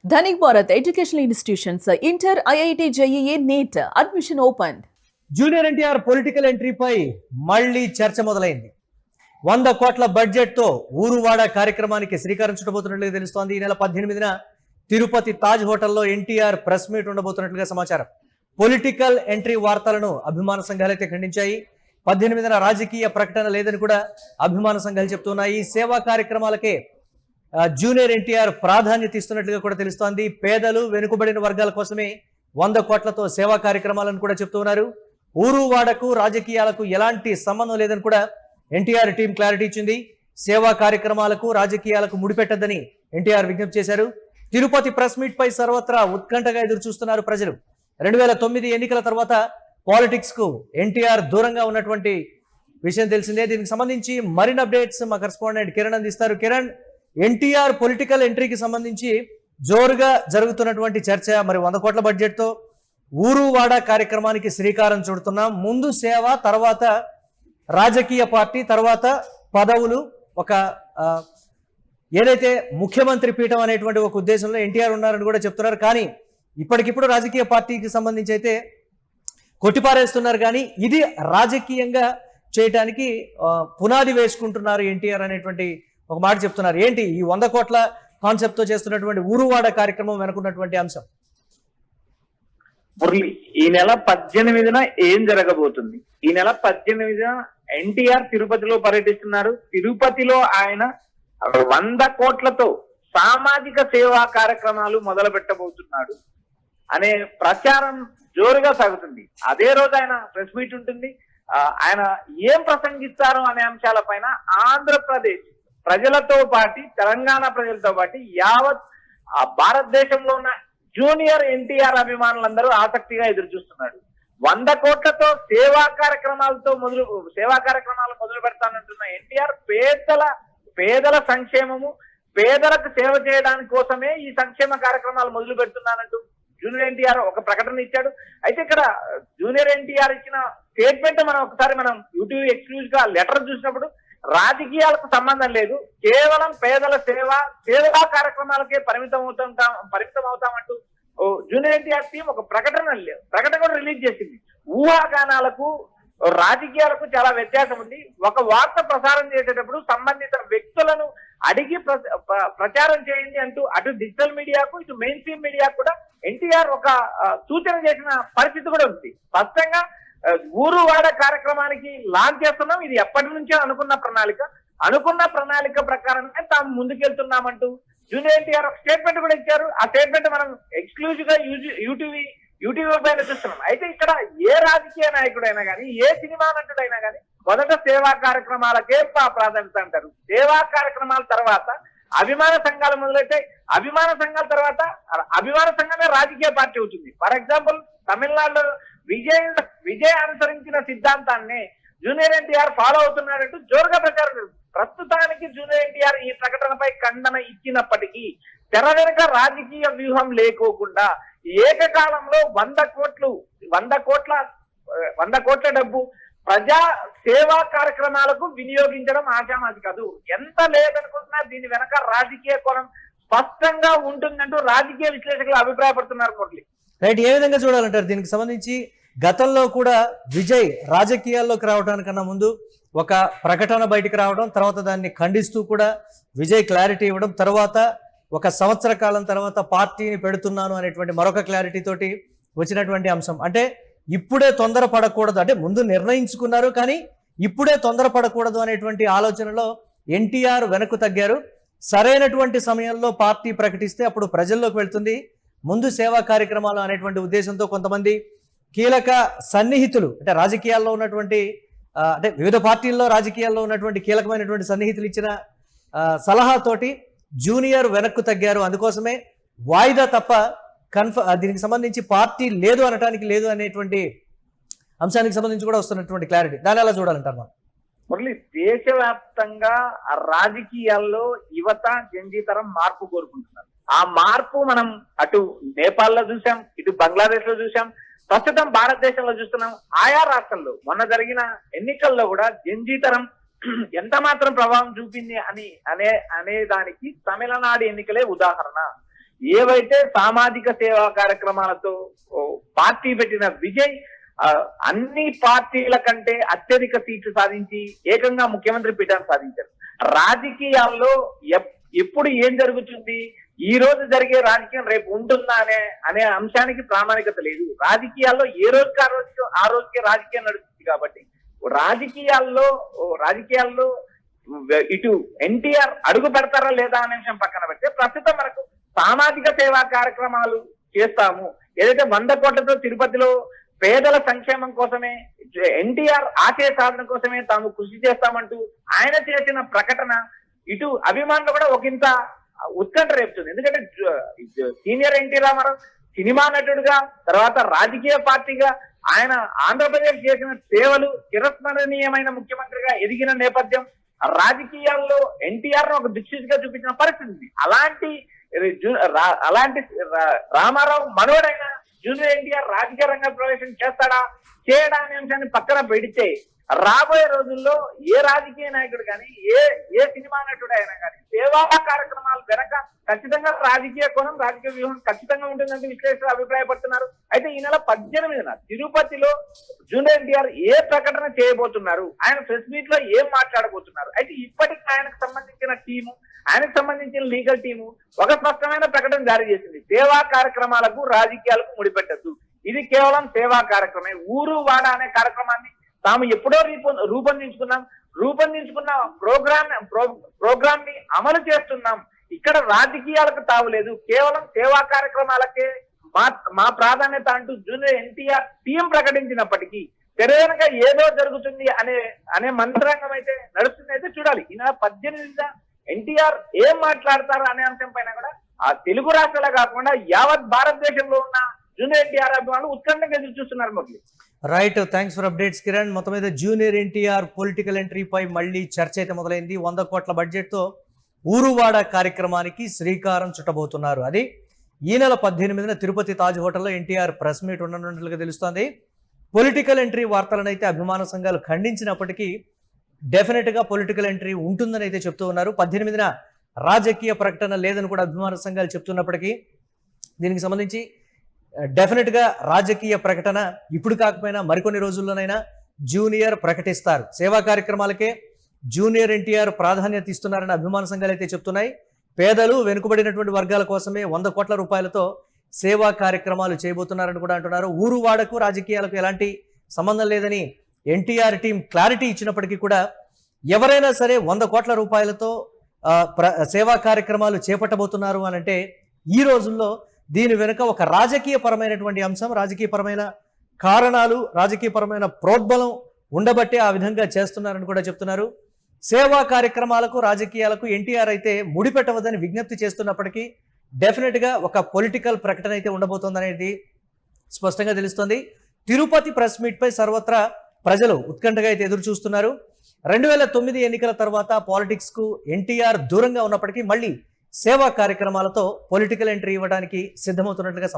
Dhanik Bharat Educational Institutions, Inter, IIT, JEE, NEET, admission opened. Junior NTR political ఎంట్రీపై మళ్లీ చర్చ మొదలైంది. 100 కోట్ల బడ్జెట్ తో ఊరువాడ కార్యక్రమానికి శ్రీకారం చుట్టబోతున్నట్లుగా తెలుస్తోంది. ఈ నెల 18న తిరుపతి తాజ్ హోటల్లో ఎన్టీఆర్ ప్రెస్ మీట్ ఉండబోతున్నట్లుగా సమాచారం. పొలిటికల్ ఎంట్రీ వార్తలను అభిమాన సంఘాలైతే ఖండించాయి. 18న రాజకీయ ప్రకటన లేదని కూడా అభిమాన సంఘాలు చెప్తున్నాయి. సేవా కార్యక్రమాలకే జూనియర్ ఎన్టీఆర్ ప్రాధాన్యత ఇస్తున్నట్లుగా కూడా తెలుస్తోంది. పేదలు వెనుకబడిన వర్గాల కోసమే 100 కోట్లతో సేవా కార్యక్రమాలను కూడా చెప్తున్నారు. ఊరువాడకు రాజకీయాలకు ఎలాంటి సంబంధం లేదని కూడా ఎన్టీఆర్ టీం క్లారిటీ ఇచ్చింది. సేవా కార్యక్రమాలకు రాజకీయాలకు ముడిపెట్టద్దని ఎన్టీఆర్ విజ్ఞప్తి చేశారు. తిరుపతి ప్రెస్ మీట్ పై సర్వత్రా ఉత్కంఠగా ఎదురు చూస్తున్నారు ప్రజలు. 2009 ఎన్నికల తర్వాత పాలిటిక్స్ కు ఎన్టీఆర్ దూరంగా ఉన్నటువంటి విషయం తెలిసిందే. దీనికి సంబంధించి మరిన్ని అప్డేట్స్ మా కరెస్పాండెంట్ కిరణ్ అందిస్తారు. కిరణ్, ఎన్టీఆర్ పొలిటికల్ ఎంట్రీకి సంబంధించి జోరుగా జరుగుతున్నటువంటి చర్చ, మరి 100 కోట్ల బడ్జెట్ తో ఊరువాడ కార్యక్రమానికి శ్రీకారం చుడుతున్నాం. ముందు సేవ, తర్వాత రాజకీయ పార్టీ, తర్వాత పదవులు, ఒక ఏదైతే ముఖ్యమంత్రి పీఠం అనేటువంటి ఒక ఉద్దేశంలో ఎన్టీఆర్ ఉన్నారని కూడా చెప్తున్నారు. కానీ ఇప్పటికిప్పుడు రాజకీయ పార్టీకి సంబంధించి అయితే కొట్టిపారేస్తున్నారు. కానీ ఇది రాజకీయంగా చేయటానికి పునాది వేసుకుంటున్నారు ఎన్టీఆర్ అనేటువంటి ఒక మాట చెప్తున్నారు. ఏంటి ఈ 100 కోట్ల కాన్సెప్ట్ తో చేస్తున్నటువంటి ఊరువాడ కార్యక్రమం వెనుకున్నటువంటి అంశం? మురళి, ఈ నెల 18న ఏం జరగబోతుంది? ఈ నెల 18న ఎన్టీఆర్ తిరుపతిలో పర్యటిస్తున్నారు. తిరుపతిలో ఆయన 100 కోట్లతో సామాజిక సేవా కార్యక్రమాలు మొదలు పెట్టబోతున్నాడు అనే ప్రచారం జోరుగా సాగుతుంది. అదే రోజు ఆయన ప్రెస్ మీట్ ఉంటుంది. ఆయన ఏం ప్రసంగిస్తారు అనే అంశాలపైన ఆంధ్రప్రదేశ్ ప్రజలతో పాటు, తెలంగాణ ప్రజలతో పాటు యావత్ భారతదేశంలో ఉన్న జూనియర్ ఎన్టీఆర్ అభిమానులందరూ ఆసక్తిగా ఎదురు చూస్తున్నారు. 100 కోట్లతో సేవా కార్యక్రమాలు మొదలు పెడతానంటున్న ఎన్టీఆర్ పేదల సంక్షేమము, పేదలకు సేవ చేయడానికి కోసమే ఈ సంక్షేమ కార్యక్రమాలు మొదలు పెడుతున్నానంటూ జూనియర్ ఎన్టీఆర్ ఒక ప్రకటన ఇచ్చాడు. అయితే ఇక్కడ జూనియర్ ఎన్టీఆర్ ఇచ్చిన స్టేట్మెంట్ మనం యూట్యూబ్ ఎక్స్క్లూజివ్ గా లెటర్ చూసినప్పుడు రాజకీయాలకు సంబంధం లేదు, కేవలం పేదల సేవా కార్యక్రమాలకే పరిమితం అవుతామంటూ జూనియర్ ఎన్టీఆర్ టీం ఒక ప్రకటన కూడా రిలీజ్ చేసింది. ఊహాగానాలకు రాజకీయాలకు చాలా వ్యత్యాసం ఉంది. ఒక వార్త ప్రసారం చేసేటప్పుడు సంబంధిత వ్యక్తులను అడిగి ప్రచారం చేయండి అంటూ అటు డిజిటల్ మీడియాకు, ఇటు మెయిన్ స్ట్రీమ్ మీడియాకు కూడా ఎన్టీఆర్ ఒక సూచన చేసిన పరిస్థితి కూడా ఉంది. స్పష్టంగా ఊరువాడ కార్యక్రమానికి లాంచ్ చేస్తున్నాం, ఇది ఎప్పటి నుంచో అనుకున్న ప్రణాళిక ప్రకారమే తాము ముందుకెళ్తున్నామంటూ జూనియర్ ఎన్టీఆర్ ఒక స్టేట్మెంట్ కూడా ఇచ్చారు. ఆ స్టేట్మెంట్ మనం ఎక్స్క్లూజివ్ గా యూట్యూబ్ పైన చూస్తున్నాం. అయితే ఇక్కడ ఏ రాజకీయ నాయకుడైనా కానీ, ఏ సినిమా నటుడైనా కానీ మొదట సేవా కార్యక్రమాలకే ప్రాధాన్యత అంటారు. సేవా కార్యక్రమాల తర్వాత అభిమాన సంఘాలు మొదలైతే, అభిమాన సంఘాల తర్వాత అభిమాన సంఘమే రాజకీయ పార్టీ అవుతుంది. ఫర్ ఎగ్జాంపుల్ తమిళనాడులో విజయ్ అనుసరించిన సిద్ధాంతాన్ని జూనియర్ ఎన్టీఆర్ ఫాలో అవుతున్నాడంటూ జోరుగా ప్రచారం. ప్రస్తుతానికి జూనియర్ ఎన్టీఆర్ ఈ ప్రకటనపై ఖండన ఇచ్చినప్పటికీ తెర వెనుక రాజకీయ వ్యూహం లేకోకుండా ఏకకాలంలో 100 కోట్ల డబ్బు ప్రజా సేవా కార్యక్రమాలకు వినియోగించడం ఆశామాసి కాదు. ఎంత లేదనుకుంటున్నా దీని వెనక రాజకీయ కోణం స్పష్టంగా ఉంటుందంటూ రాజకీయ విశ్లేషకులు అభిప్రాయపడుతున్నారు. మురళి, రైట్, ఏ విధంగా చూడాలంటారు దీనికి సంబంధించి? గతంలో కూడా విజయ్ రాజకీయాల్లోకి రావడానికన్నా ముందు ఒక ప్రకటన బయటికి రావడం, తర్వాత దాన్ని ఖండిస్తూ కూడా విజయ్ క్లారిటీ ఇవ్వడం, తర్వాత 1 సంవత్సర కాలం తర్వాత పార్టీని పెడుతున్నాను అనేటువంటి మరొక క్లారిటీ తోటి వచ్చినటువంటి అంశం. అంటే ఇప్పుడే తొందరపడకూడదు, అంటే ముందు నిర్ణయించుకున్నారు కానీ ఇప్పుడే తొందరపడకూడదు అనేటువంటి ఆలోచనలో ఎన్టీఆర్ వెనక్కు తగ్గారు. సరైనటువంటి సమయంలో పార్టీ ప్రకటిస్తే అప్పుడు ప్రజల్లోకి వెళ్తుంది, ముందు సేవా కార్యక్రమాలు అనేటువంటి ఉద్దేశంతో కొంతమంది కీలక సన్నిహితులు, అంటే రాజకీయాల్లో ఉన్నటువంటి అంటే వివిధ పార్టీల్లో రాజకీయాల్లో ఉన్నటువంటి కీలకమైనటువంటి సన్నిహితులు ఇచ్చిన సలహాతోటి జూనియర్ వెనక్కు తగ్గారు. అందుకోసమే వాయిదా తప్ప దీనికి సంబంధించి పార్టీ లేదు అనటానికి లేదు అనేటువంటి అంశానికి సంబంధించి కూడా వస్తున్నటువంటి క్లారిటీ, దాన్ని ఎలా చూడాలంటారు? మురళి, దేశవ్యాప్తంగా రాజకీయాల్లో యువత జంజీతరం మార్పు కోరుకుంటున్నారు. ఆ మార్పు మనం అటు నేపాల్లో చూసాం, ఇటు బంగ్లాదేశ్ లో చూసాం, ప్రస్తుతం భారతదేశంలో చూస్తున్నాం. ఆయా రాష్ట్రాల్లో మొన్న జరిగిన ఎన్నికల్లో కూడా జంజీతరం ఎంత మాత్రం ప్రభావం చూపింది అనే దానికి తమిళనాడు ఎన్నికలే ఉదాహరణ. ఏవైతే సామాజిక సేవా కార్యక్రమాలతో పార్టీ పెట్టిన విజయ్ అన్ని పార్టీల కంటే అత్యధిక సీట్లు సాధించి ఏకంగా ముఖ్యమంత్రి పీఠాన్ని సాధించారు. రాజకీయాల్లో ఎప్పుడు ఏం జరుగుతుంది, ఈ రోజు జరిగే రాజకీయం రేపు ఉంటుందా అనే అంశానికి ప్రామాణికత లేదు. రాజకీయాల్లో ఏ రోజుకి ఆ రోజుకే రాజకీయం నడుస్తుంది. కాబట్టి రాజకీయాల్లో ఇటు ఎన్టీఆర్ అడుగు పెడతారా లేదా అనే విషయం పక్కన పెడితే ప్రస్తుతం మనకు సామాజిక సేవా కార్యక్రమాలు చేస్తాము, ఏదైతే 100 కోట్లతో తిరుపతిలో పేదల సంక్షేమం కోసమే, ఎన్టీఆర్ ఆశయ సాధన కోసమే తాము కృషి చేస్తామంటూ ఆయన చేసిన ప్రకటన ఇటు అభిమానులు కూడా ఒకంత ఉత్కంఠ రేపుతుంది. ఎందుకంటే సీనియర్ ఎన్టీ రామారావు సినిమా నటుడుగా, తర్వాత రాజకీయ పార్టీగా ఆయన ఆంధ్రప్రదేశ్ చేసిన సేవలు చిరస్మరణీయమైన ముఖ్యమంత్రిగా ఎదిగిన నేపథ్యం, రాజకీయాల్లో ఎన్టీఆర్ ఒక దిక్సూచిగా చూపించిన పరిస్థితి. అలాంటి రామారావు మనవడైన జూనియర్ ఎన్టీఆర్ రాజకీయ రంగ ప్రవేశం చేయడా అనే అంశాన్ని పక్కన పెడితే రాబోయే రోజుల్లో ఏ రాజకీయ నాయకుడు కానీ ఏ సినిమా నటుడు అయినా కానీ సేవా కార్యక్రమాలు వెనక ఖచ్చితంగా రాజకీయ కోణం, రాజకీయ వ్యూహం ఖచ్చితంగా ఉంటుందంటే విశ్లేషకులు అభిప్రాయపడుతున్నారు. అయితే ఈ నెల 18న తిరుపతిలో జూనియర్ ఎన్టీఆర్ ఏ ప్రకటన చేయబోతున్నారు, ఆయన ప్రెస్ మీట్ లో ఏం మాట్లాడబోతున్నారు, అయితే ఇప్పటికి ఆయనకు సంబంధించిన టీము, ఆయనకు సంబంధించిన లీగల్ టీము ఒక స్పష్టమైన ప్రకటన జారీ చేసింది. సేవా కార్యక్రమాలకు రాజకీయాలకు ముడిపెట్టద్దు, ఇది కేవలం సేవా కార్యక్రమే. ఊరు వాడ అనే కార్యక్రమాన్ని తాము ఎప్పుడో రూపొందించుకున్న ప్రోగ్రామ్ ని అమలు చేస్తున్నాం. ఇక్కడ రాజకీయాలకు తావులేదు, కేవలం సేవా కార్యక్రమాలకే మా ప్రాధాన్యత అంటూ జూనియర్ ఎన్టీఆర్ టీం ప్రకటించినప్పటికీ తెరవెనక ఏదో జరుగుతుంది అనే మంత్రాంగం అయితే నడుస్తుంది. అయితే చూడాలి ఈ నెల 18న ఎన్టీఆర్ ఏం మాట్లాడతారు అనే అంశం పైన కూడా ఆ తెలుగు రాష్ట్రాలే కాకుండా యావత్ భారతదేశంలో ఉన్న జూనియర్ ఎన్టీఆర్ అభిమానులు ఉత్కంఠంగా ఎదురు చూస్తున్నారు. Murali, right, thanks for updates Kiran. మొత్తం మీద జూనియర్ ఎన్టీఆర్ పొలిటికల్ ఎంట్రీపై మళ్ళీ చర్చ అయితే మొదలైంది. 100 కోట్ల బడ్జెట్తో ఊరువాడ కార్యక్రమానికి శ్రీకారం చుట్టబోతున్నారు. అది ఈ నెల 18న తిరుపతి తాజ్ హోటల్లో ఎన్టీఆర్ ప్రెస్ మీట్ ఉండనున్నట్లుగా తెలుస్తోంది. పొలిటికల్ ఎంట్రీ వార్తలను అయితే అభిమాన సంఘాలు ఖండించినప్పటికీ డెఫినెట్గా పొలిటికల్ ఎంట్రీ ఉంటుందని అయితే చెప్తూ ఉన్నారు. 18న రాజకీయ ప్రకటన లేదని కూడా అభిమాన సంఘాలు చెప్తున్నప్పటికీ దీనికి సంబంధించి డెఫినెట్గా రాజకీయ ప్రకటన ఇప్పుడు కాకపోయినా మరికొన్ని రోజుల్లోనైనా జూనియర్ ప్రకటిస్తారు. సేవా కార్యక్రమాలకే జూనియర్ ఎన్టీఆర్ ప్రాధాన్యత ఇస్తున్నారని అభిమాన సంఘాలు అయితే చెప్తున్నాయి. పేదలు, వెనుకబడినటువంటి వర్గాల కోసమే 100 కోట్ల రూపాయలతో సేవా కార్యక్రమాలు చేయబోతున్నారని కూడా అంటున్నారు. ఊరు వాడకు రాజకీయాలకు ఎలాంటి సంబంధం లేదని ఎన్టీఆర్ టీం క్లారిటీ ఇచ్చినప్పటికీ కూడా ఎవరైనా సరే 100 కోట్ల రూపాయలతో సేవా కార్యక్రమాలు చేపట్టబోతున్నారు అని అంటే ఈ రోజుల్లో దీని వెనుక ఒక రాజకీయపరమైనటువంటి అంశం, రాజకీయపరమైన కారణాలు, రాజకీయపరమైన ప్రోద్బలం ఉండబట్టే ఆ విధంగా చేస్తున్నారని కూడా చెప్తున్నారు. సేవా కార్యక్రమాలకు రాజకీయాలకు ఎన్టీఆర్ అయితే ముడిపెట్టవద్దని విజ్ఞప్తి చేస్తున్నప్పటికీ డెఫినెట్గా ఒక పొలిటికల్ ప్రకటన అయితే ఉండబోతోందనేది స్పష్టంగా తెలుస్తోంది. తిరుపతి ప్రెస్ మీట్పై సర్వత్రా ప్రజలు ఉత్కంఠగా అయితే ఎదురు చూస్తున్నారు. 2009 ఎన్నికల తర్వాత పాలిటిక్స్కు ఎన్టీఆర్ దూరంగా ఉన్నప్పటికీ మళ్ళీ సేవా కార్యక్రమాలతో పొలిటికల్ ఎంట్రీ ఇవ్వడానికి సిద్ధమవుతున్నట్లుగా